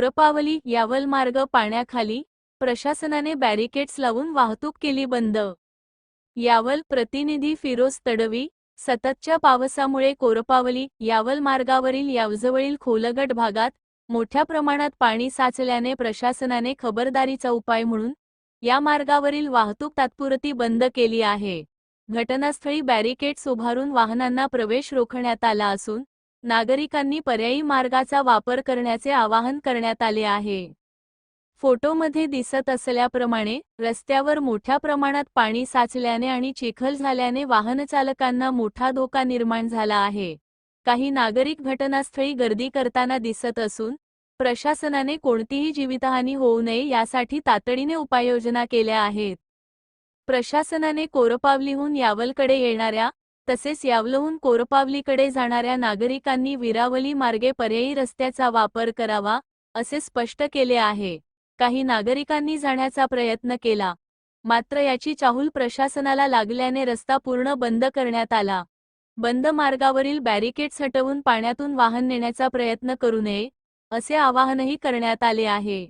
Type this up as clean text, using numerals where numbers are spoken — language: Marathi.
कोरपावली यावल मार्ग पाण्याखाली, प्रशासनाने बॅरिकेड्स लावून वाहतूक केली बंद। यावल प्रतिनिधी फिरोज तडवी। सततच्या पावसामुळे कोरपावली यावल मार्गावरील यावजवळील खोलगट भागात मोठ्या प्रमाणात पाणी साचल्याने प्रशासनाने खबरदारीचा उपाय म्हणून या मार्गावरील वाहतूक तात्पुरती बंद केली आहे। घटनास्थळी बॅरिकेड्स उभारून वाहनांना प्रवेश रोखण्यात आला असून नागरिकांनी पर्यायी मार्गाचा वापर करण्याचे आवाहन करण्यात आले आहे। फोटोमध्ये दिसत असल्याप्रमाणे रस्त्यावर मोठ्या प्रमाणात पाणी साचल्याने आणि चिखल झाल्याने वाहनचालकांना मोठा धोका निर्माण झाला आहे। काही नागरिक घटनास्थळी गर्दी करताना दिसत असून प्रशासनाने कोणतीही जीवितहानी होऊ नये यासाठी तातडीने उपाययोजना केल्या आहेत। प्रशासनाने कोरपावलीहून यावलकडे येणाऱ्या तसेच यावलहून कोरपावलीकडे जाणाऱ्या नागरिकांनी विरावली मार्गे पर्यायी रस्त्याचा वापर करावा असे स्पष्ट केले आहे। काही नागरिकांनी जाण्याचा प्रयत्न केला, मात्र याची चाहूल प्रशासनाला लागल्याने रस्ता पूर्ण बंद करण्यात आला। बंद मार्गावरील बॅरिकेड्स हटवून पाण्यातून वाहन नेण्याचा प्रयत्न करू नये असे आवाहनही करण्यात आले आहे।